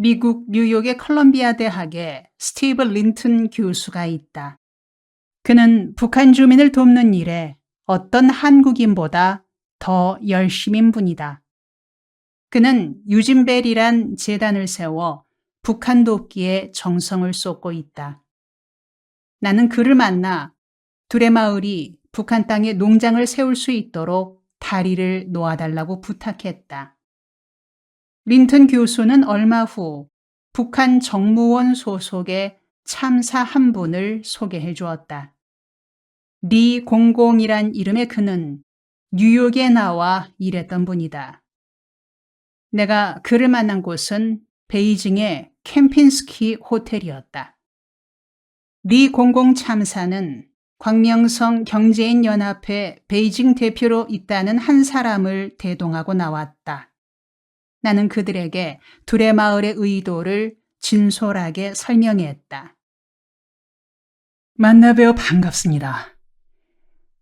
미국 뉴욕의 컬럼비아 대학에 스티브 린튼 교수가 있다. 그는 북한 주민을 돕는 일에 어떤 한국인보다 더 열심인 분이다. 그는 유진벨이란 재단을 세워 북한 돕기에 정성을 쏟고 있다. 나는 그를 만나 두레마을이 북한 땅에 농장을 세울 수 있도록 다리를 놓아달라고 부탁했다. 린튼 교수는 얼마 후 북한 정무원 소속의 참사 한 분을 소개해 주었다. 리 공공이란 이름의 그는 뉴욕에 나와 일했던 분이다. 내가 그를 만난 곳은 베이징의 캠핀스키 호텔이었다. 리 공공 참사는 광명성 경제인 연합회 베이징 대표로 있다는 한 사람을 대동하고 나왔다. 나는 그들에게 두레마을의 의도를 진솔하게 설명했다. 만나 뵈어 반갑습니다.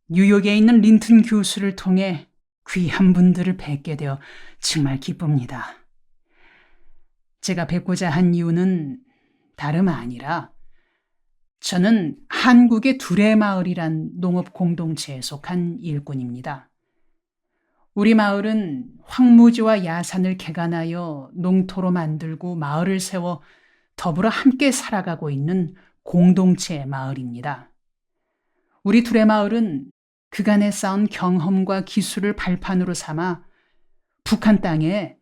뉴욕에 있는 린튼 교수를 통해 귀한 분들을 뵙게 되어 정말 기쁩니다. 제가 뵙고자 한 이유는 다름 아니라 저는 한국의 두레마을이란 농업 공동체에 속한 일꾼입니다. 우리 마을은 황무지와 야산을 개간하여 농토로 만들고 마을을 세워 더불어 함께 살아가고 있는 공동체 마을입니다. 우리 두레마을은 그간에 쌓은 경험과 기술을 발판으로 삼아 북한 땅에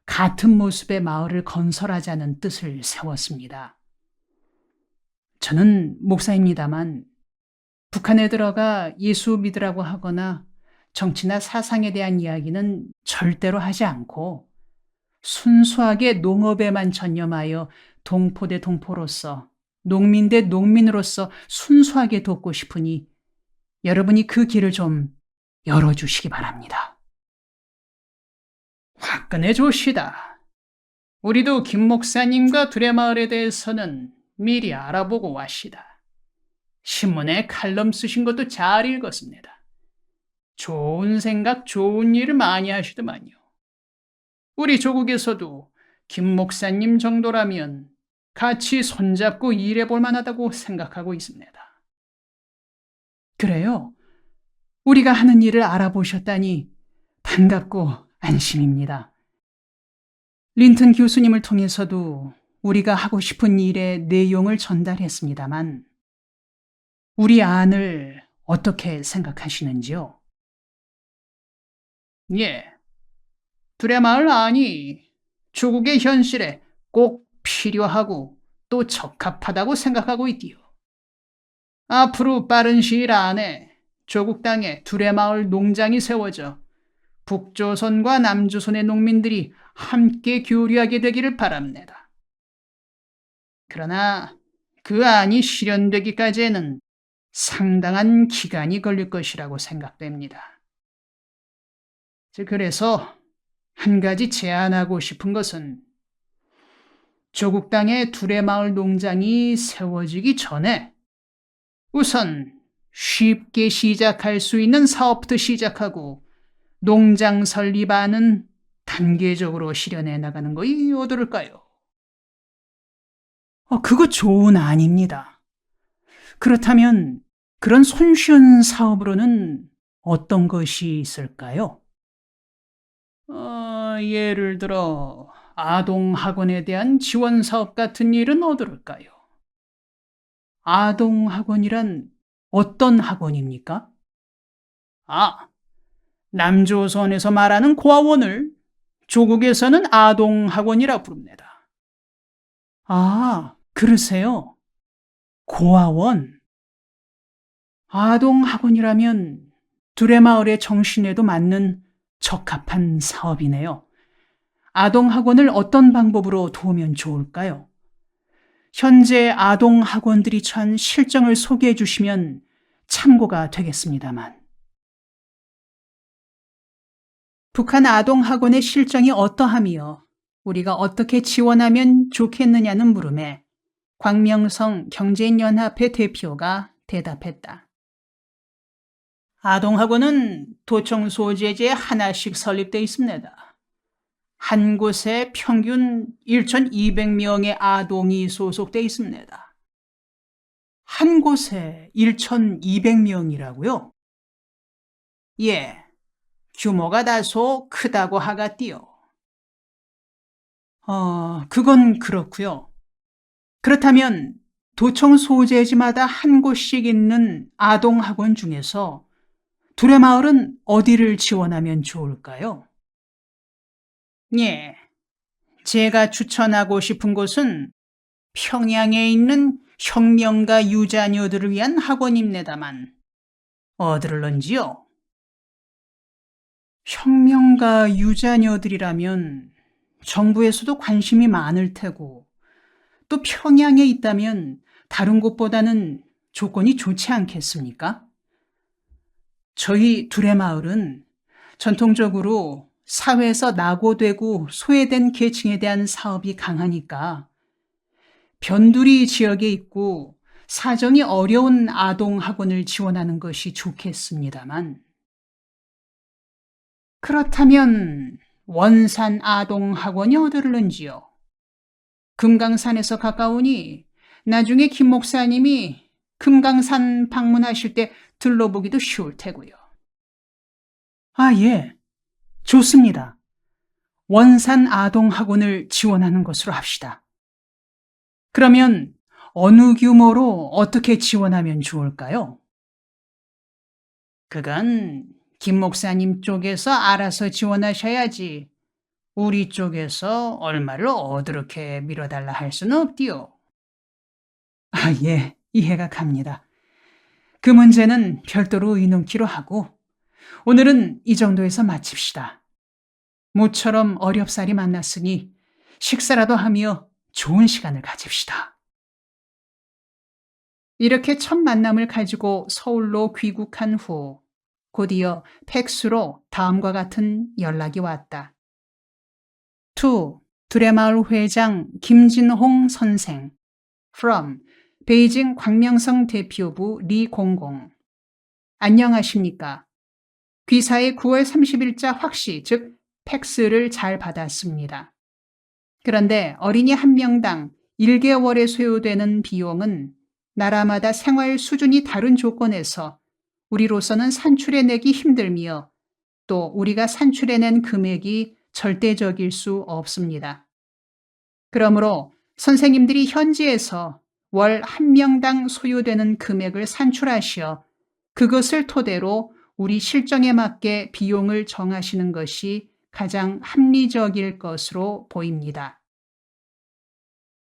같은 모습의 마을을 건설하자는 뜻을 세웠습니다. 저는 목사입니다만 북한에 들어가 예수 믿으라고 하거나 정치나 사상에 대한 이야기는 절대로 하지 않고 순수하게 농업에만 전념하여 동포 대 동포로서 농민 대 농민으로서 순수하게 돕고 싶으니 여러분이 그 길을 좀 열어주시기 바랍니다. 화끈해 좋시다. 우리도 김 목사님과 두레마을에 대해서는 미리 알아보고 왔시다. 신문에 칼럼 쓰신 것도 잘 읽었습니다. 좋은 생각, 좋은 일을 많이 하시더만요. 우리 조국에서도 김 목사님 정도라면 같이 손잡고 일해볼 만하다고 생각하고 있습니다. 그래요. 우리가 하는 일을 알아보셨다니 반갑고 안심입니다. 린튼 교수님을 통해서도 우리가 하고 싶은 일의 내용을 전달했습니다만 우리 안을 어떻게 생각하시는지요? 예, 두레마을 안이 조국의 현실에 꼭 필요하고 또 적합하다고 생각하고 있디요. 앞으로 빠른 시일 안에 조국 땅에 두레마을 농장이 세워져 북조선과 남조선의 농민들이 함께 교류하게 되기를 바랍니다. 그러나 그 안이 실현되기까지에는 상당한 기간이 걸릴 것이라고 생각됩니다. 그래서 한 가지 제안하고 싶은 것은 조국 땅에 두레마을 농장이 세워지기 전에 우선 쉽게 시작할 수 있는 사업부터 시작하고 농장 설립안은 단계적으로 실현해 나가는 것이 어떨까요? 그거 좋은 안입니다. 그렇다면 그런 손쉬운 사업으로는 어떤 것이 있을까요? 예를 들어 아동학원에 대한 지원 사업 같은 일은 어떨까요? 아동학원이란 어떤 학원입니까? 남조선에서 말하는 고아원을 조국에서는 아동학원이라 부릅니다. 그러세요? 고아원? 아동학원이라면 두레마을의 정신에도 맞는 적합한 사업이네요. 아동학원을 어떤 방법으로 도우면 좋을까요? 현재 아동학원들이 처한 실정을 소개해 주시면 참고가 되겠습니다만. 북한 아동학원의 실정이 어떠하며 우리가 어떻게 지원하면 좋겠느냐는 물음에 광명성 경제인연합회 대표가 대답했다. 아동학원은 도청 소재지에 하나씩 설립되어 있습니다. 한 곳에 평균 1,200명의 아동이 소속돼 있습니다. 한 곳에 1,200명이라고요? 예, 규모가 다소 크다고 하겠디요. 그건 그렇고요. 그렇다면 도청 소재지마다 한 곳씩 있는 아동학원 중에서 두레마을은 어디를 지원하면 좋을까요? 예, 제가 추천하고 싶은 곳은 평양에 있는 혁명가 유자녀들을 위한 학원입니다만 어디를런지요? 혁명가 유자녀들이라면 정부에서도 관심이 많을 테고 또 평양에 있다면 다른 곳보다는 조건이 좋지 않겠습니까? 저희 두레마을은 전통적으로 사회에서 낙오되고 소외된 계층에 대한 사업이 강하니까 변두리 지역에 있고 사정이 어려운 아동 학원을 지원하는 것이 좋겠습니다만 그렇다면 원산 아동 학원이 어디를는지요? 금강산에서 가까우니 나중에 김 목사님이 금강산 방문하실 때 들러보기도 쉬울 테고요. 아, 예. 좋습니다. 원산 아동 학원을 지원하는 것으로 합시다. 그러면 어느 규모로 어떻게 지원하면 좋을까요? 그건 김 목사님 쪽에서 알아서 지원하셔야지. 우리 쪽에서 얼마를 어떻게 밀어달라 할 수는 없디요. 아, 예. 이해가 갑니다. 그 문제는 별도로 의논키로 하고 오늘은 이 정도에서 마칩시다. 모처럼 어렵사리 만났으니 식사라도 하며 좋은 시간을 가집시다. 이렇게 첫 만남을 가지고 서울로 귀국한 후 곧이어 팩스로 다음과 같은 연락이 왔다. To 두레마을 회장 김진홍 선생 from 베이징 광명성 대표부 리공공 안녕하십니까? 귀사의 9월 30일자 확시 즉 팩스를 잘 받았습니다. 그런데 어린이 한 명당 1개월에 소요되는 비용은 나라마다 생활 수준이 다른 조건에서 우리로서는 산출해내기 힘들며 또 우리가 산출해낸 금액이 절대적일 수 없습니다. 그러므로 선생님들이 현지에서 월 한 명당 소요되는 금액을 산출하시어 그것을 토대로 우리 실정에 맞게 비용을 정하시는 것이 가장 합리적일 것으로 보입니다.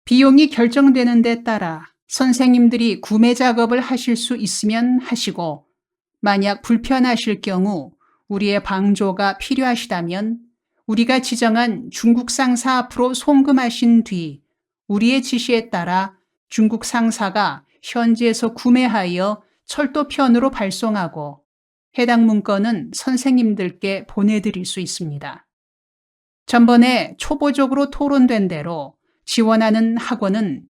비용이 결정되는 데 따라 선생님들이 구매 작업을 하실 수 있으면 하시고 만약 불편하실 경우 우리의 방조가 필요하시다면 우리가 지정한 중국 상사 앞으로 송금하신 뒤 우리의 지시에 따라 중국 상사가 현지에서 구매하여 철도편으로 발송하고 해당 문건은 선생님들께 보내드릴 수 있습니다. 전번에 초보적으로 토론된 대로 지원하는 학원은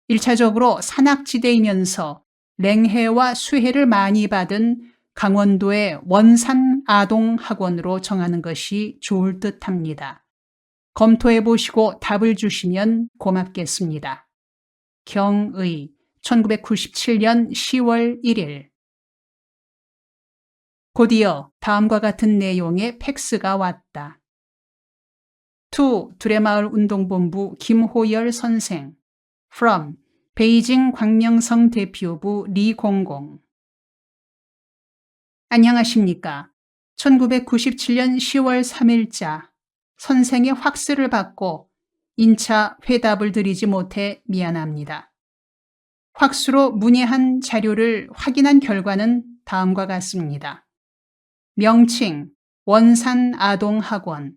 1차적으로 산악지대이면서 냉해와 수해를 많이 받은 강원도의 원산 아동 학원으로 정하는 것이 좋을 듯합니다. 검토해 보시고 답을 주시면 고맙겠습니다. 경의 1997년 10월 1일 곧이어 다음과 같은 내용의 팩스가 왔다. To 두레마을 운동본부 김호열 선생 from 베이징 광명성 대표부 리공공 안녕하십니까. 1997년 10월 3일자 선생의 확스를 받고 인차 회답을 드리지 못해 미안합니다. 확수로 문의한 자료를 확인한 결과는 다음과 같습니다. 명칭 원산 아동학원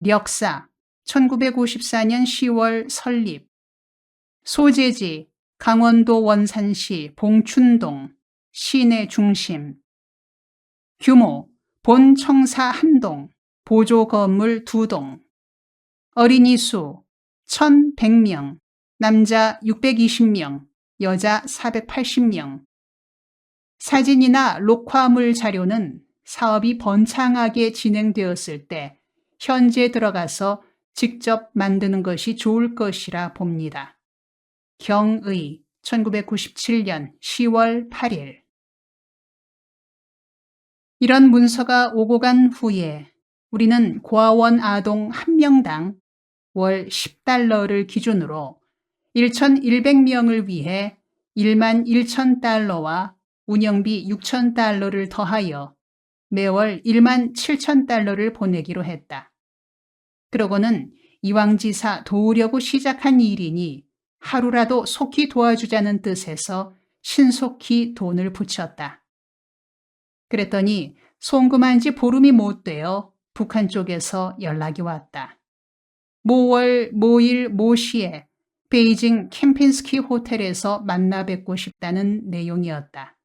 역사 1954년 10월 설립 소재지 강원도 원산시 봉춘동 시내 중심 규모 본 청사 1동 보조 건물 2동 어린이 수 1,100명 남자 620명 여자 480명 사진이나 녹화물 자료는 사업이 번창하게 진행되었을 때 현지에 들어가서 직접 만드는 것이 좋을 것이라 봅니다. 경의 1997년 10월 8일. 이런 문서가 오고 간 후에 우리는 고아원 아동 1명당 월 10달러를 기준으로 1,100명을 위해 11,000달러와 운영비 6,000달러를 더하여 매월 17,000달러를 보내기로 했다. 그러고는 이왕지사 도우려고 시작한 일이니 하루라도 속히 도와주자는 뜻에서 신속히 돈을 붙였다. 그랬더니 송금한 지 보름이 못 되어 북한 쪽에서 연락이 왔다. 모월 모일 모시에 베이징 캠핀스키 호텔에서 만나 뵙고 싶다는 내용이었다.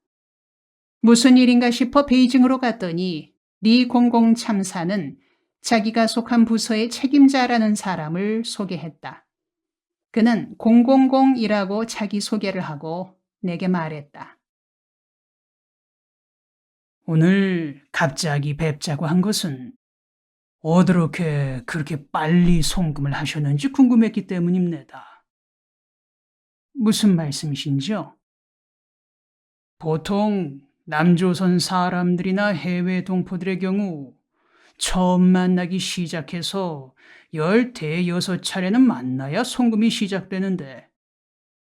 무슨 일인가 싶어 베이징으로 갔더니 리 공공참사는 자기가 속한 부서의 책임자라는 사람을 소개했다. 그는 000이라고 자기 소개를 하고 내게 말했다. 오늘 갑자기 뵙자고 한 것은 어떻게 그렇게 빨리 송금을 하셨는지 궁금했기 때문입니다. 무슨 말씀이신지요? 보통 남조선 사람들이나 해외 동포들의 경우 처음 만나기 시작해서 16차례는 만나야 송금이 시작되는데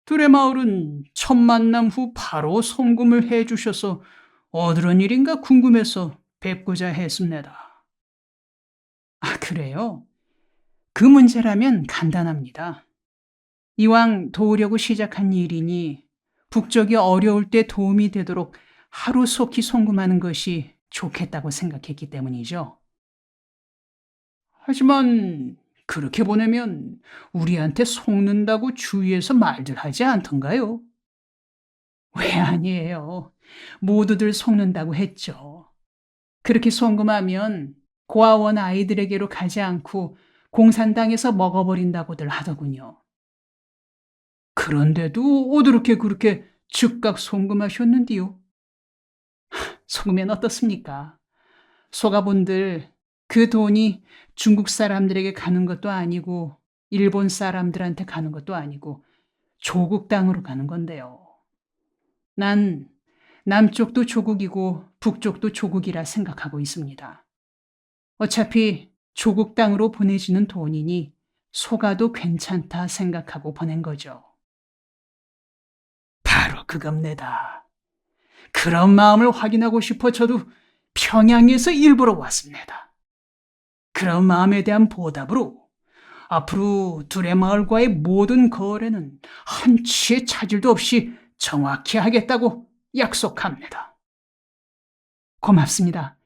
둘의 마을은 첫 만남 후 바로 송금을 해주셔서 어떤 일인가 궁금해서 뵙고자 했습니다. 아, 그래요? 그 문제라면 간단합니다. 이왕 도우려고 시작한 일이니 북쪽이 어려울 때 도움이 되도록 하루속히 송금하는 것이 좋겠다고 생각했기 때문이죠. 하지만 그렇게 보내면 우리한테 속는다고 주위에서 말들 하지 않던가요? 왜 아니에요. 모두들 속는다고 했죠. 그렇게 송금하면 고아원 아이들에게로 가지 않고 공산당에서 먹어버린다고들 하더군요. 그런데도 어떻게 그렇게 즉각 송금하셨는디요? 속으면 어떻습니까? 속아본들 그 돈이 중국 사람들에게 가는 것도 아니고 일본 사람들한테 가는 것도 아니고 조국 땅으로 가는 건데요. 난 남쪽도 조국이고 북쪽도 조국이라 생각하고 있습니다. 어차피 조국 땅으로 보내지는 돈이니 속아도 괜찮다 생각하고 보낸 거죠. 바로 그겁니다. 그런 마음을 확인하고 싶어 저도 평양에서 일부러 왔습니다. 그런 마음에 대한 보답으로 앞으로 둘의 마을과의 모든 거래는 한치의 차질도 없이 정확히 하겠다고 약속합니다. 고맙습니다.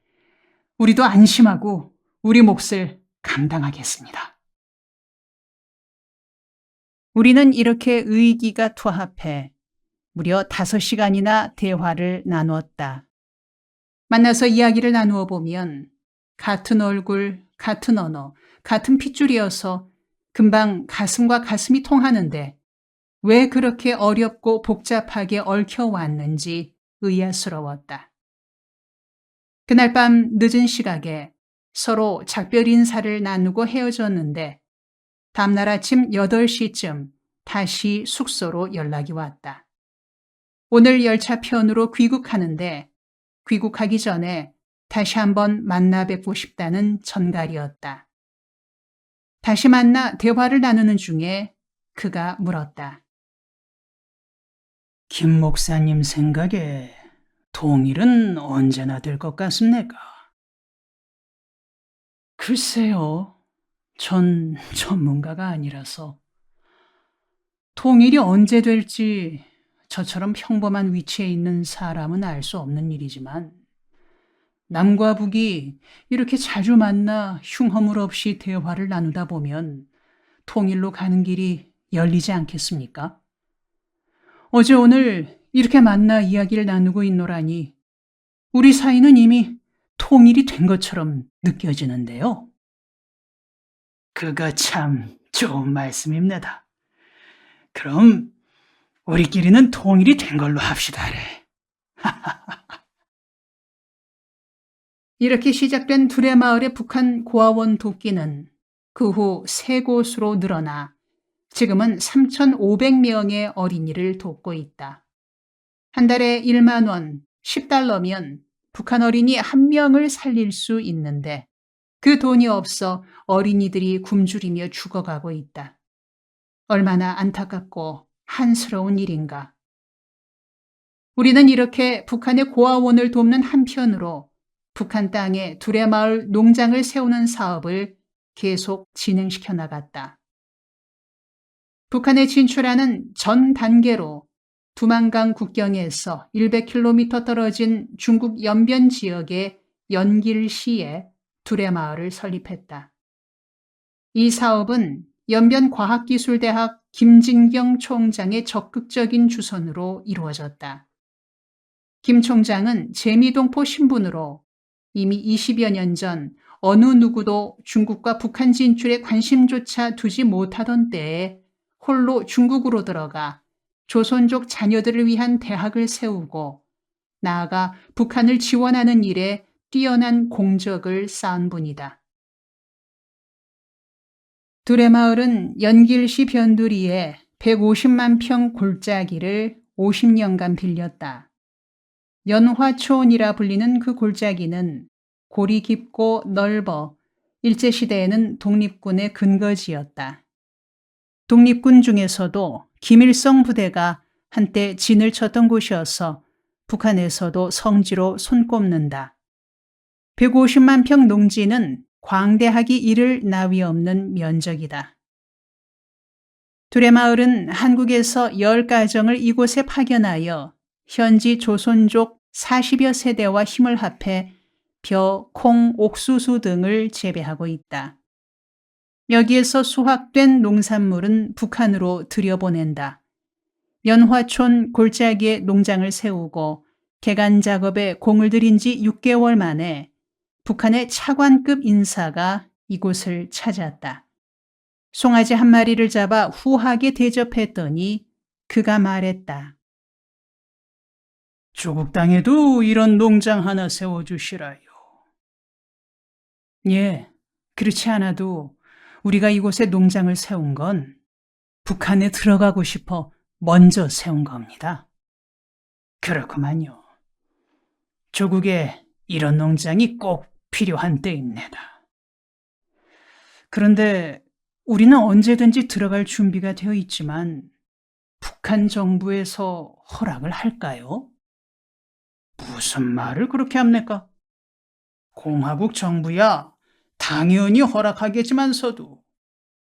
우리도 안심하고 우리 몫을 감당하겠습니다. 우리는 이렇게 의기가 투합해 무려 5시간이나 대화를 나누었다. 만나서 이야기를 나누어 보면 같은 얼굴, 같은 언어, 같은 핏줄이어서 금방 가슴과 가슴이 통하는데 왜 그렇게 어렵고 복잡하게 얽혀왔는지 의아스러웠다. 그날 밤 늦은 시각에 서로 작별 인사를 나누고 헤어졌는데 다음날 아침 8시쯤 다시 숙소로 연락이 왔다. 오늘 열차편으로 귀국하는데 귀국하기 전에 다시 한번 만나 뵙고 싶다는 전갈이었다. 다시 만나 대화를 나누는 중에 그가 물었다. 김 목사님 생각에 통일은 언제나 될 것 같습니까? 글쎄요. 전 전문가가 아니라서. 통일이 언제 될지 저처럼 평범한 위치에 있는 사람은 알 수 없는 일이지만 남과 북이 이렇게 자주 만나 흉허물 없이 대화를 나누다 보면 통일로 가는 길이 열리지 않겠습니까? 어제 오늘 이렇게 만나 이야기를 나누고 있노라니 우리 사이는 이미 통일이 된 것처럼 느껴지는데요. 그거 참 좋은 말씀입니다. 그럼 우리끼리는 통일이 된 걸로 합시다래. 이렇게 시작된 두레마을의 북한 고아원 돕기는 그 후 세 곳으로 늘어나 지금은 3,500명의 어린이를 돕고 있다. 한 달에 1만 원, 10달러면 북한 어린이 한 명을 살릴 수 있는데 그 돈이 없어 어린이들이 굶주리며 죽어가고 있다. 얼마나 안타깝고 한스러운 일인가. 우리는 이렇게 북한의 고아원을 돕는 한편으로 북한 땅에 두레마을 농장을 세우는 사업을 계속 진행시켜 나갔다. 북한에 진출하는 전 단계로 두만강 국경에서 100km 떨어진 중국 연변 지역의 연길시에 두레마을을 설립했다. 이 사업은 연변과학기술대학 김진경 총장의 적극적인 주선으로 이루어졌다. 김 총장은 재미동포 신분으로 이미 20여 년 전 어느 누구도 중국과 북한 진출에 관심조차 두지 못하던 때에 홀로 중국으로 들어가 조선족 자녀들을 위한 대학을 세우고 나아가 북한을 지원하는 일에 뛰어난 공적을 쌓은 분이다. 두레마을은 연길시 변두리에 150만 평 골짜기를 50년간 빌렸다. 연화촌이라 불리는 그 골짜기는 골이 깊고 넓어 일제시대에는 독립군의 근거지였다. 독립군 중에서도 김일성 부대가 한때 진을 쳤던 곳이어서 북한에서도 성지로 손꼽는다. 150만 평 농지는 광대하기 이를 나위 없는 면적이다. 두레마을은 한국에서 10가정을 이곳에 파견하여 현지 조선족 40여 세대와 힘을 합해 벼, 콩, 옥수수 등을 재배하고 있다. 여기에서 수확된 농산물은 북한으로 들여보낸다. 연화촌 골짜기에 농장을 세우고 개간 작업에 공을 들인 지 6개월 만에 북한의 차관급 인사가 이곳을 찾았다. 송아지 한 마리를 잡아 후하게 대접했더니 그가 말했다. 조국 땅에도 이런 농장 하나 세워주시라요. 예, 그렇지 않아도 우리가 이곳에 농장을 세운 건 북한에 들어가고 싶어 먼저 세운 겁니다. 그렇구만요. 조국에 이런 농장이 꼭 필요한 때입니다. 그런데 우리는 언제든지 들어갈 준비가 되어 있지만 북한 정부에서 허락을 할까요? 무슨 말을 그렇게 합니까? 공화국 정부야 당연히 허락하겠지만서도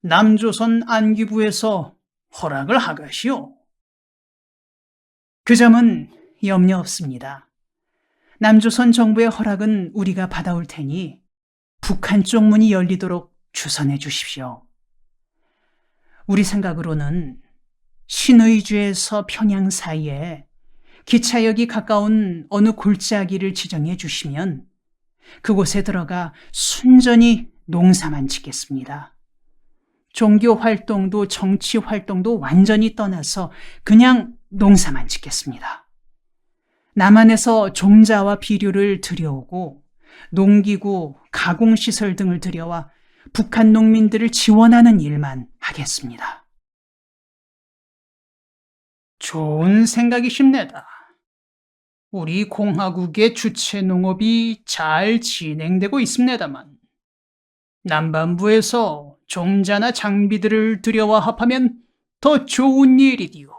남조선 안기부에서 허락을 하가시오. 그 점은 염려 없습니다. 남조선 정부의 허락은 우리가 받아올 테니 북한 쪽 문이 열리도록 주선해 주십시오. 우리 생각으로는 신의주에서 평양 사이에 기차역이 가까운 어느 골짜기를 지정해 주시면 그곳에 들어가 순전히 농사만 짓겠습니다. 종교 활동도 정치 활동도 완전히 떠나서 그냥 농사만 짓겠습니다. 남한에서 종자와 비료를 들여오고 농기구, 가공시설 등을 들여와 북한 농민들을 지원하는 일만 하겠습니다. 좋은 생각이십니다. 우리 공화국의 주체 농업이 잘 진행되고 있습니다만 남반부에서 종자나 장비들을 들여와 합하면 더 좋은 일이디요.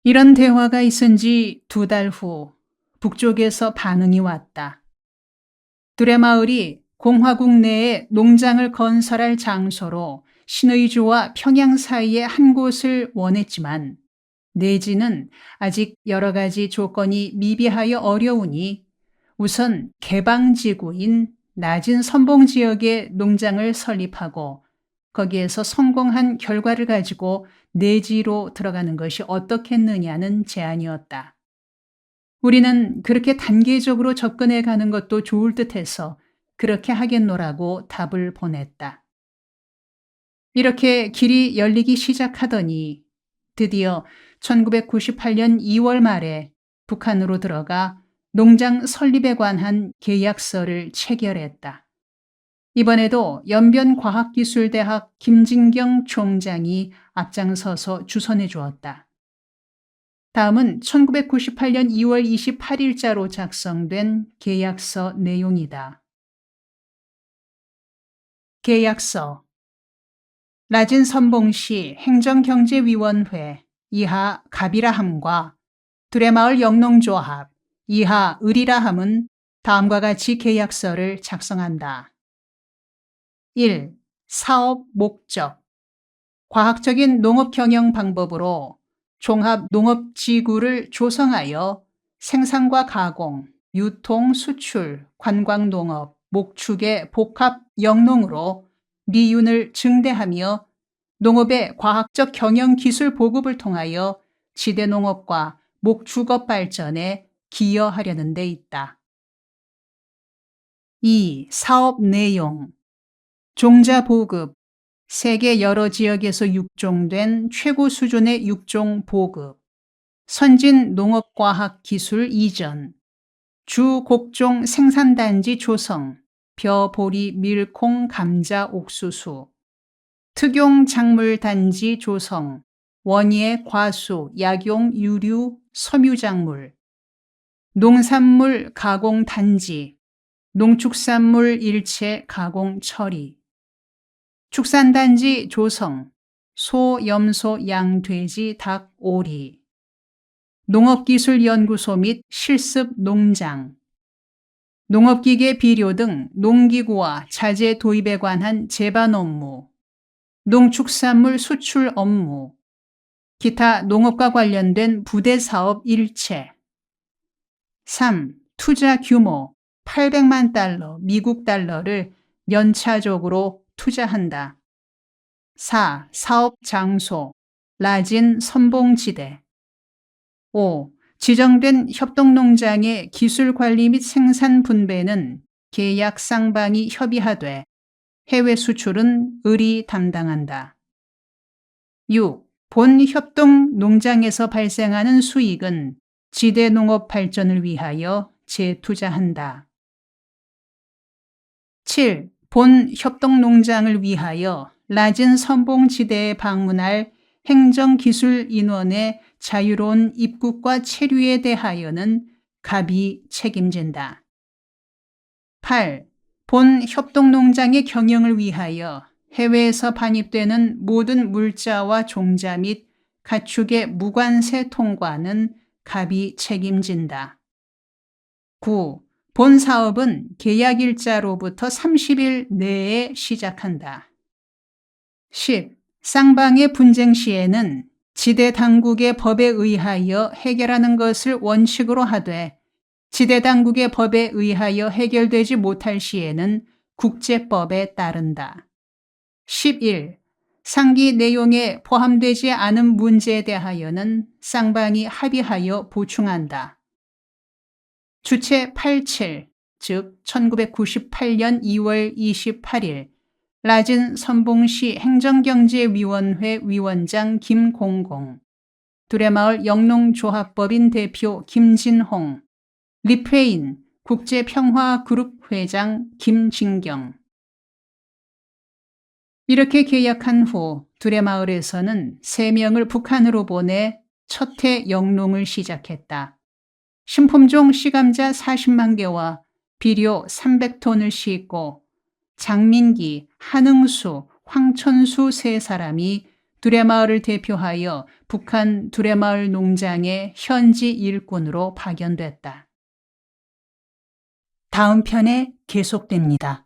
이런 대화가 있은 지 2달 후 북쪽에서 반응이 왔다. 두레마을이 공화국 내에 농장을 건설할 장소로 신의주와 평양 사이의 한 곳을 원했지만 내지는 아직 여러 가지 조건이 미비하여 어려우니 우선 개방지구인 낮은 선봉지역에 농장을 설립하고 거기에서 성공한 결과를 가지고 내지로 들어가는 것이 어떻겠느냐는 제안이었다. 우리는 그렇게 단계적으로 접근해 가는 것도 좋을 듯해서 그렇게 하겠노라고 답을 보냈다. 이렇게 길이 열리기 시작하더니 드디어 1998년 2월 말에 북한으로 들어가 농장 설립에 관한 계약서를 체결했다. 이번에도 연변과학기술대학 김진경 총장이 앞장서서 주선해 주었다. 다음은 1998년 2월 28일자로 작성된 계약서 내용이다. 계약서 라진 선봉시 행정경제위원회 이하 갑이라함과 두레마을 영농조합 이하 을이라함은 다음과 같이 계약서를 작성한다. 1. 사업 목적 과학적인 농업 경영 방법으로 종합 농업지구를 조성하여 생산과 가공, 유통, 수출, 관광농업, 목축의 복합 영농으로 미윤을 증대하며 농업의 과학적 경영 기술 보급을 통하여 지대농업과 목축업 발전에 기여하려는 데 있다. 2. 사업 내용 종자 보급 세계 여러 지역에서 육종된 최고 수준의 육종 보급 선진 농업과학 기술 이전 주 곡종 생산단지 조성 벼, 보리, 밀콩, 감자, 옥수수 특용 작물 단지 조성 원예, 과수, 약용, 유류, 섬유작물 농산물 가공 단지 농축산물 일체 가공 처리 축산단지 조성 소, 염소, 양, 돼지, 닭, 오리 농업기술연구소 및 실습 농장 농업기계 비료 등 농기구와 자재 도입에 관한 제반 업무 농축산물 수출 업무 기타 농업과 관련된 부대 사업 일체 3. 투자 규모 800만 달러 미국 달러를 연차적으로 투자한다. 4. 사업 장소 라진 선봉지대 5. 지정된 협동농장의 기술 관리 및 생산 분배는 계약 쌍방이 협의하되 해외 수출은 을이 담당한다. 6. 본 협동농장에서 발생하는 수익은 지대농업 발전을 위하여 재투자한다. 7. 본 협동농장을 위하여 라진 선봉지대에 방문할 행정기술 인원의 자유로운 입국과 체류에 대하여는 갑이 책임진다. 8. 본 협동농장의 경영을 위하여 해외에서 반입되는 모든 물자와 종자 및 가축의 무관세 통과는 갑이 책임진다. 9. 본 사업은 계약일자로부터 30일 내에 시작한다. 10. 쌍방의 분쟁 시에는 지대 당국의 법에 의하여 해결하는 것을 원칙으로 하되 지대 당국의 법에 의하여 해결되지 못할 시에는 국제법에 따른다. 11. 상기 내용에 포함되지 않은 문제에 대하여는 쌍방이 합의하여 보충한다. 주체 87, 즉 1998년 2월 28일 라진 선봉시 행정경제위원회 위원장 김공공, 두레마을 영농조합법인 대표 김진홍, 리페인 국제평화그룹 회장 김진경. 이렇게 계약한 후 두레마을에서는 3명을 북한으로 보내 첫해 영농을 시작했다. 신품종 씨감자 40만 개와 비료 300톤을 싣고 장민기, 한응수, 황천수 3사람이 두레마을을 대표하여 북한 두레마을 농장의 현지 일꾼으로 파견됐다. 다음 편에 계속됩니다.